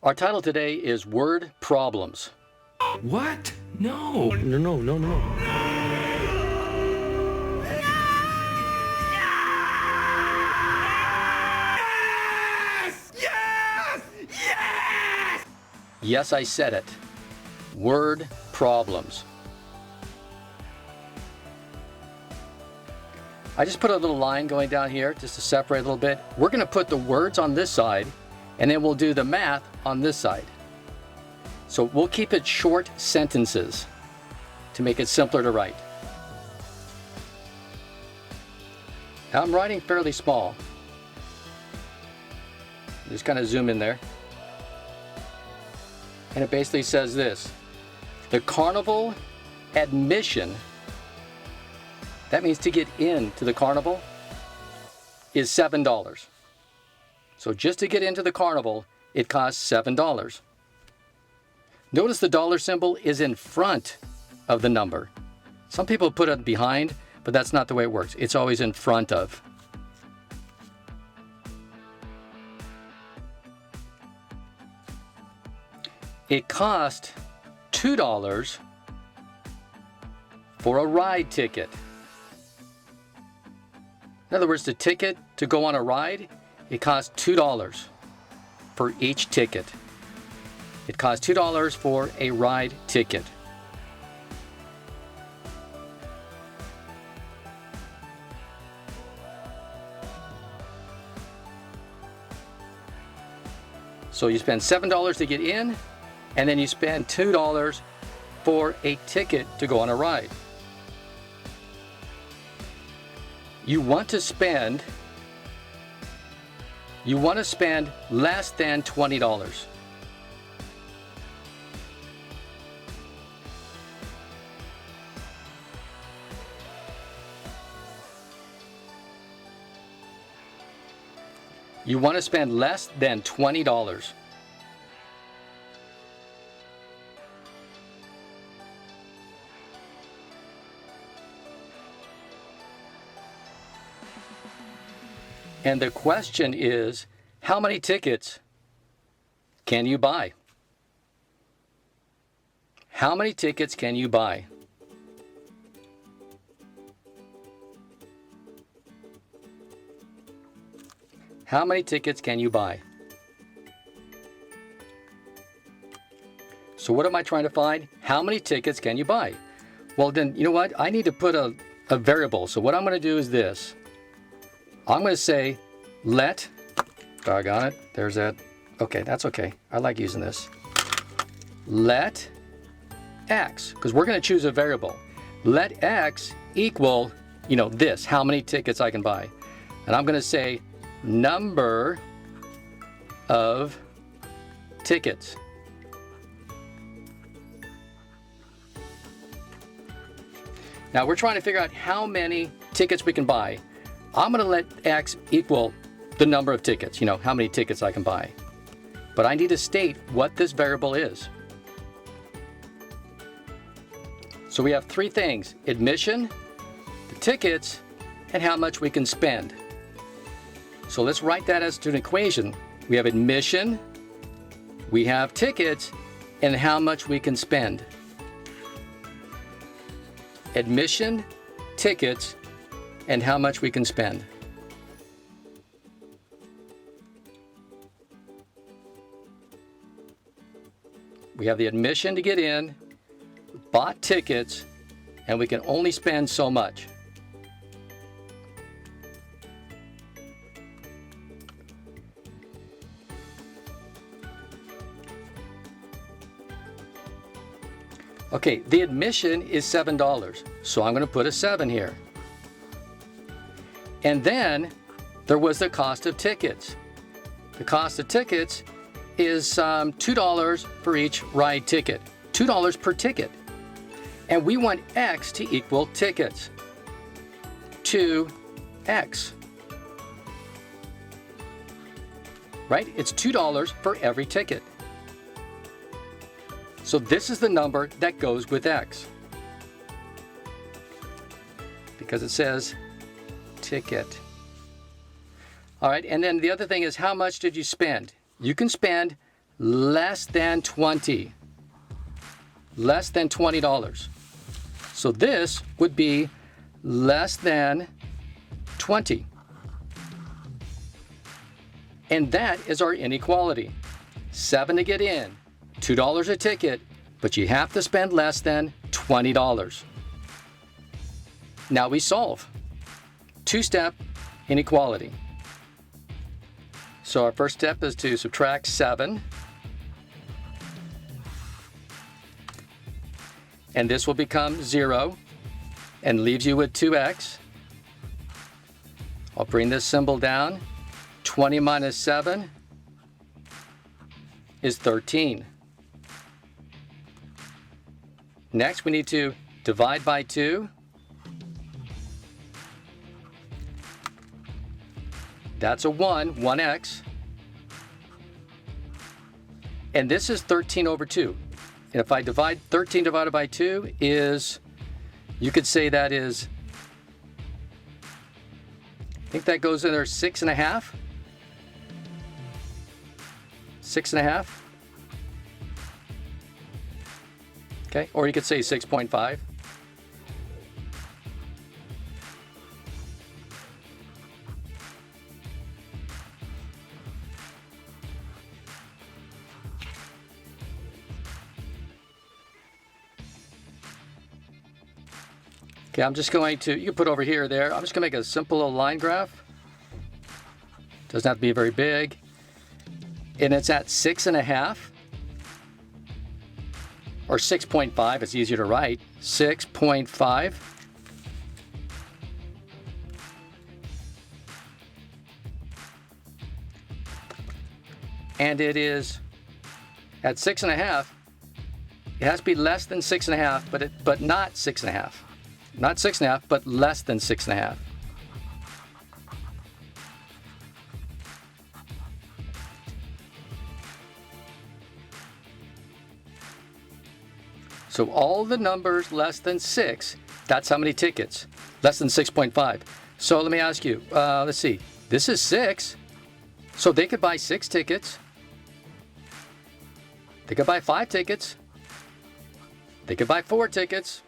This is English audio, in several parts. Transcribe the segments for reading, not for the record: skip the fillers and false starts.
Our title today is Word Problems. What? No. No. Yes, I said it. Word problems. I just put a little line going down here just to separate a little bit. We're going to put the words on this side, and then we'll do the math on this side. So we'll keep it short sentences to make it simpler to write. Now I'm writing fairly small. Just kind of zoom in there. And it basically says this: the carnival admission, that means to get into the carnival, is $7. So just to get into the carnival, it costs $7. Notice the dollar symbol is in front of the number. Some people put it behind, but that's not the way it works. It's always in front of. It cost $2 for a ride ticket. In other words, the ticket to go on a ride, it costs $2 for each ticket. It costs $2 for a ride ticket. So you spend $7 to get in, and then you spend $2 for a ticket to go on a ride. You want to spend less than $20. You want to spend less than $20. And the question is, how many tickets can you buy? How many tickets can you buy? How many tickets can you buy? So what am I trying to find? How many tickets can you buy? Well then, you know what? I need to put a variable. So what I'm going to do is this. I'm going to say doggone it, there's that. Okay, that's okay. I like using this. Let x, because we're going to choose a variable. Let x equal, this, how many tickets I can buy. And I'm going to say number of tickets. Now we're trying to figure out how many tickets we can buy. I'm going to let x equal the number of tickets, how many tickets I can buy. But I need to state what this variable is. So we have three things: admission, the tickets, and how much we can spend. So let's write that as to an equation. We have admission, we have tickets, and how much we can spend. Admission, tickets, and how much we can spend. We have the admission to get in, bought tickets, and we can only spend so much. Okay, the admission is $7, so I'm going to put a 7 here. And then there was the cost of tickets. The cost of tickets is $2 for each ride ticket. $2 per ticket. And we want x to equal tickets. 2x. Right? It's $2 for every ticket. So this is the number that goes with x. Because it says ticket. All right, and then the other thing is, how much did you spend? You can spend less than 20. Less than $20. So this would be less than 20. And that is our inequality. 7 to get in, $2 a ticket, but you have to spend less than $20. Now we solve. Two-step inequality. So our first step is to subtract 7. And this will become 0 and leaves you with 2x. I'll bring this symbol down. 20 minus 7 is 13. Next, we need to divide by 2. That's a 1x. And this is 13 over 2. And if I divide 13 divided by 2 is, you could say that is, I think that goes in there 6.5. 6.5. Okay, or you could say 6.5. Okay, I'm just going to, you can put over here or there. I'm just going to make a simple little line graph. Doesn't have to be very big. And it's at 6.5. Or 6.5, it's easier to write. 6.5. And it is at 6.5. It has to be less than 6.5, but not 6.5. Not 6.5, but less than 6.5. So all the numbers less than 6, that's how many tickets. Less than 6.5. So let me ask you, let's see. This is 6. So they could buy 6 tickets. They could buy 5 tickets. They could buy 4 tickets.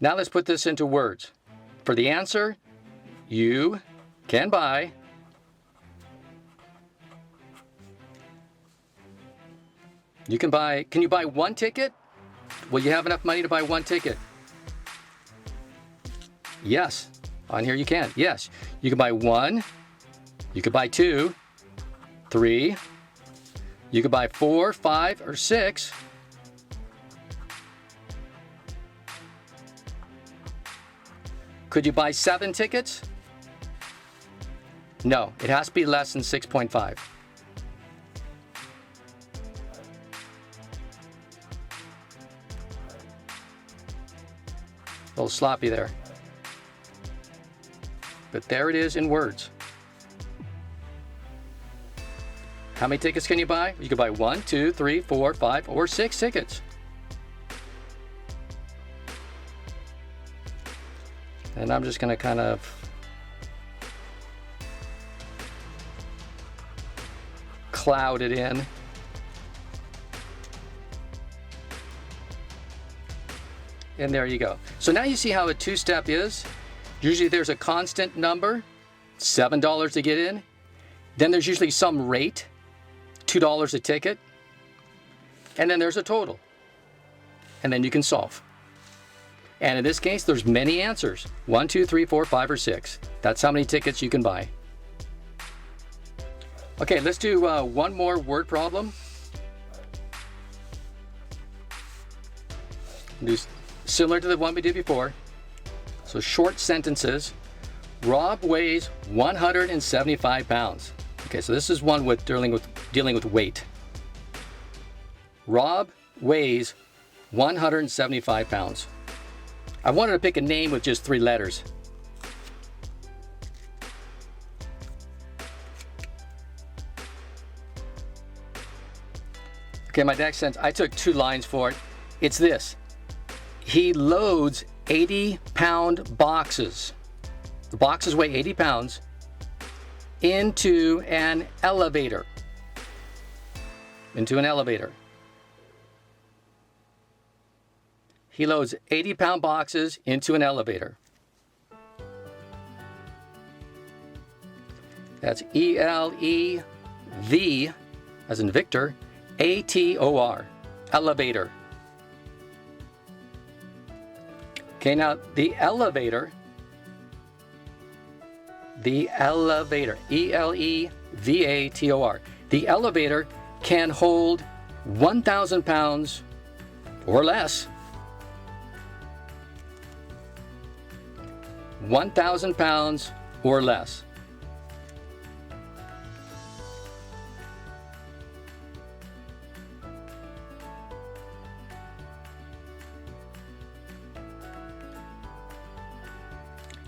Now let's put this into words. For the answer, you can buy can you buy 1 ticket? Will you have enough money to buy 1 ticket? Yes, on here you can. Yes, you can buy 1, you could buy 2, 3, you could buy 4, 5, or 6. Could you buy 7 tickets? No, it has to be less than 6.5. A little sloppy there. But there it is in words. How many tickets can you buy? You can buy 1, 2, 3, 4, 5, or 6 tickets. And I'm just going to kind of cloud it in. And there you go. So now you see how a two-step is. Usually there's a constant number, $7 to get in. Then there's usually some rate, $2 a ticket. And then there's a total. And then you can solve. And in this case, there's many answers. 1, 2, 3, 4, 5, or 6. That's how many tickets you can buy. Okay, let's do one more word problem. Do similar to the one we did before. So short sentences. Rob weighs 175 pounds. Okay, so this is one with dealing with weight. Rob weighs 175 pounds. I wanted to pick a name with just 3 letters. Okay, my next sentence, I took 2 lines for it. It's this. He loads 80-pound boxes. The boxes weigh 80 pounds into an elevator. into an elevator. He loads 80-pound boxes into an elevator. That's E-L-E-V, as in Victor, A-T-O-R, elevator. Okay, now the elevator, E-L-E-V-A-T-O-R, the elevator can hold 1,000 pounds or less. 1,000 pounds or less.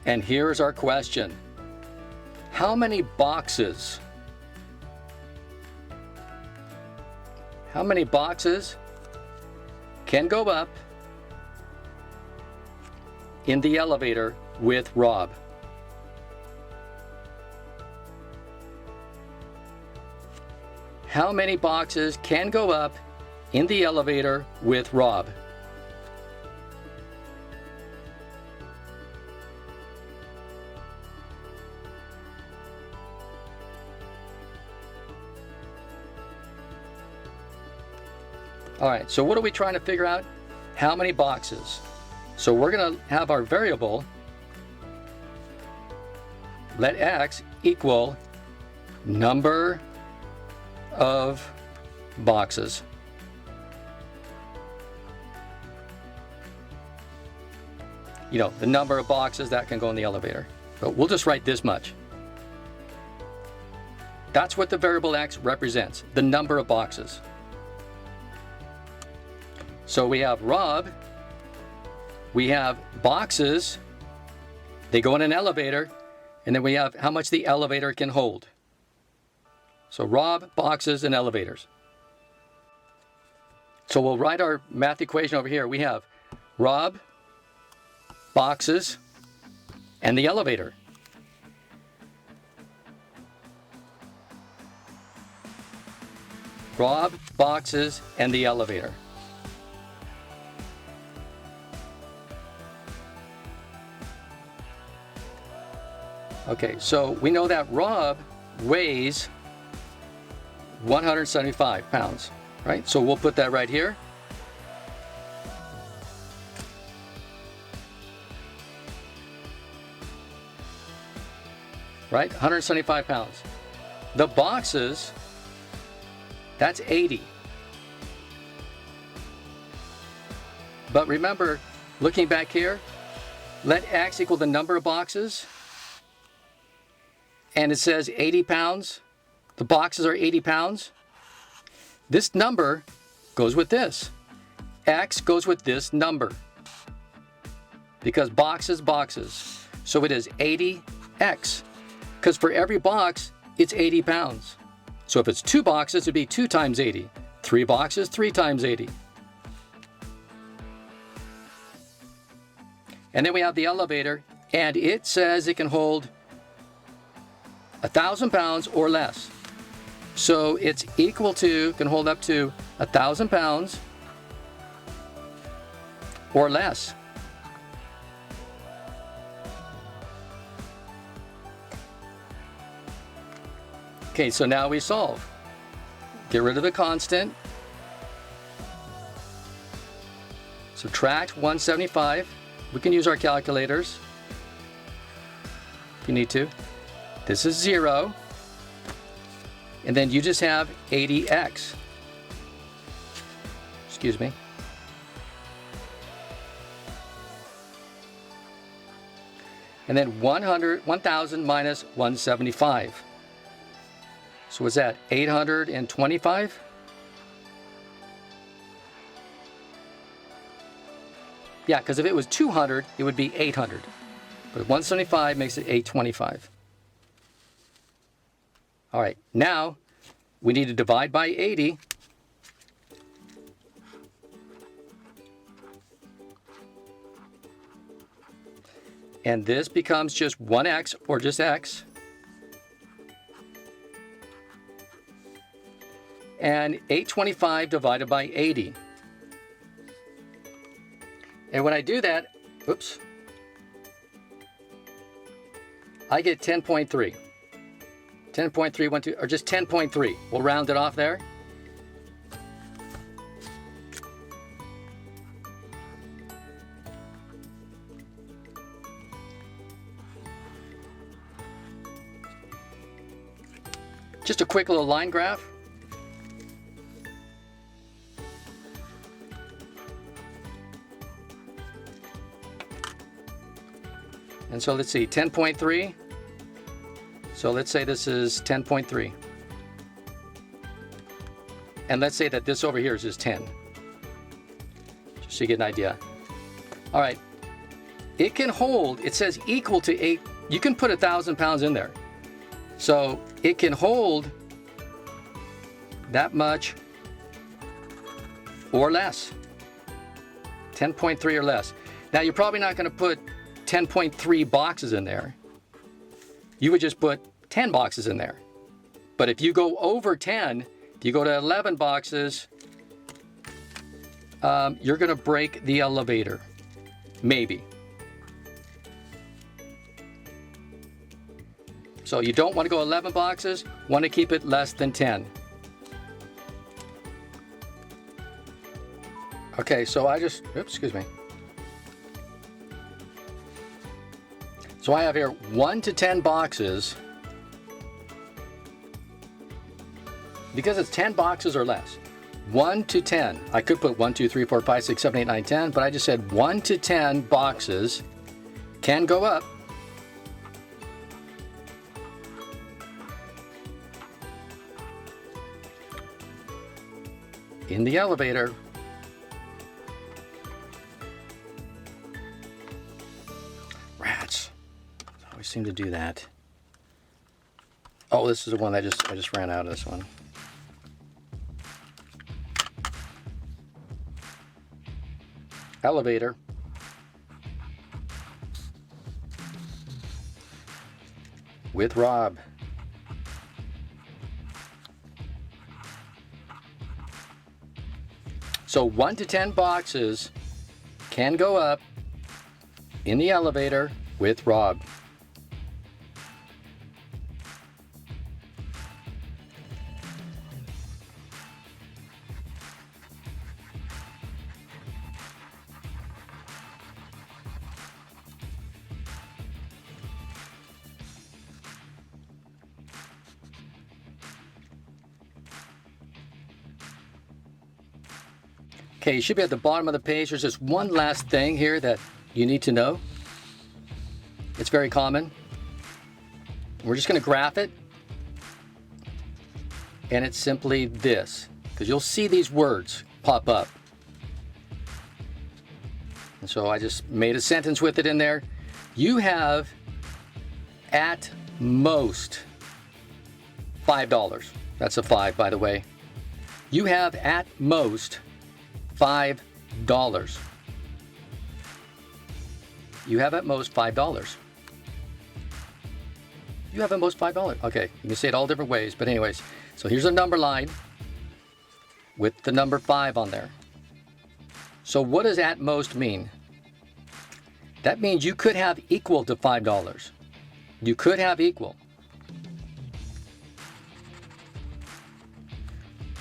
And here's our question. How many boxes can go up in the elevator with Rob? How many boxes can go up in the elevator with Rob? All right, so what are we trying to figure out? How many boxes? So we're going to have our variable, let x equal number of boxes. You know, the number of boxes that can go in the elevator. But we'll just write this much. That's what the variable x represents, the number of boxes. So we have Rob, we have boxes, they go in an elevator, and then we have how much the elevator can hold. So Rob, boxes, and elevators. So we'll write our math equation over here. We have Rob, boxes, and the elevator. Rob, boxes, and the elevator. Okay, so we know that Rob weighs 175 pounds, right? So we'll put that right here. Right, 175 pounds. The boxes, that's 80. But remember, looking back here, let x equal the number of boxes. And it says 80 pounds. The boxes are 80 pounds. This number goes with this. X goes with this number. Because boxes, boxes. So it is 80x. Because for every box, it's 80 pounds. So if it's 2 boxes, it'd be 2 times 80. 3 boxes, 3 times 80. And then we have the elevator, and it says it can hold 1,000 pounds or less. So it's equal to, can hold up to 1,000 pounds or less. Okay, so now we solve. Get rid of the constant. Subtract 175. We can use our calculators if you need to. This is 0. And then you just have 80x. Excuse me. And then 1,000 minus 175. So what's that? 825? Yeah, because if it was 200, it would be 800. But 175 makes it 825. All right, now we need to divide by 80. And this becomes just 1x or just x. and 825 divided by 80. And when I do that, oops, I get 10.3. 10.312, or just 10.3. We'll round it off there. Just a quick little line graph. And so let's see, 10.3. So let's say this is 10.3. And let's say that this over here is just 10. Just so you get an idea. All right. It can hold, it says equal to 8. You can put 1,000 pounds in there. So it can hold that much or less. 10.3 or less. Now you're probably not going to put 10.3 boxes in there. You would just put 10 boxes in there. But if you go over 10, if you go to 11 boxes, you're going to break the elevator. Maybe. So you don't want to go 11 boxes, want to keep it less than 10. Okay, so oops, excuse me. So I have here 1 to 10 boxes. Because it's 10 boxes or less. 1 to 10. I could put 1, 2, 3, 4, 5, 6, 7, 8, 9, 10, but I just said 1 to 10 boxes can go up. In the elevator. Rats. I always seem to do that. Oh, this is the one I just ran out of this one. Elevator. With Rob. So 1 to 10 boxes can go up in the elevator with Rob. Okay, you should be at the bottom of the page. There's just one last thing here that you need to know. It's very common. We're just going to graph it. And it's simply this, because you'll see these words pop up. And so I just made a sentence with it in there. You have at most $5. That's a 5, by the way. You have at most $5. You have at most $5. You have at most $5. Okay, you can say it all different ways, but anyways. So here's a number line with the number 5 on there. So what does at most mean? That means you could have equal to $5. You could have equal.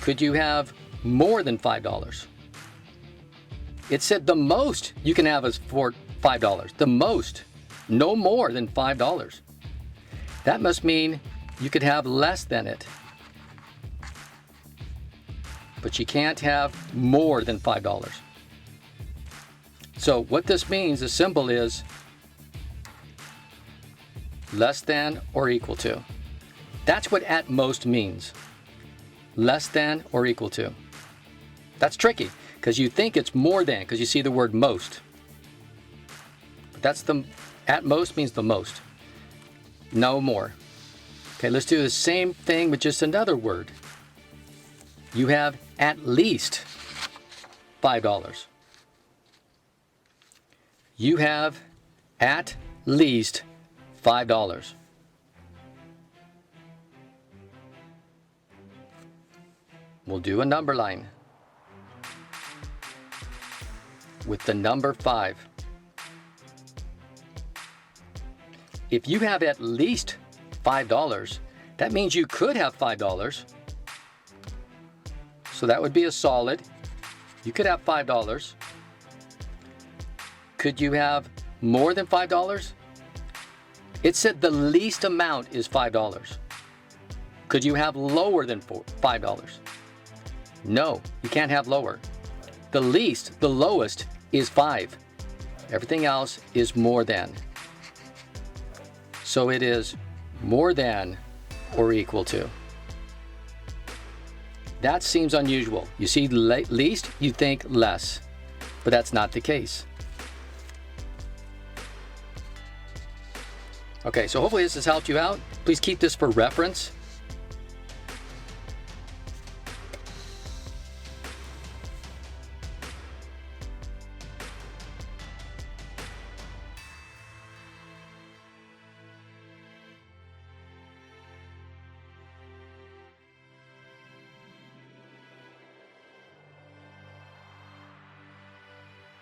Could you have more than $5? It said the most you can have is for $5. The most, no more than $5. That must mean you could have less than it. But you can't have more than $5. So what this means, the symbol is less than or equal to. That's what at most means. Less than or equal to. That's tricky, because you think it's more than, because you see the word most. But that's at most means the most. No more. Okay, let's do the same thing with just another word. You have at least $5. You have at least $5. We'll do a number line with the number 5. If you have at least $5, that means you could have $5. So that would be a solid. You could have $5. Could you have more than $5? It said the least amount is $5. Could you have lower than $5? No, you can't have lower. The least, the lowest is 5. Everything else is more than. So it is more than or equal to. That seems unusual. You see least, you think less, but that's not the case. Okay, so hopefully this has helped you out. Please keep this for reference.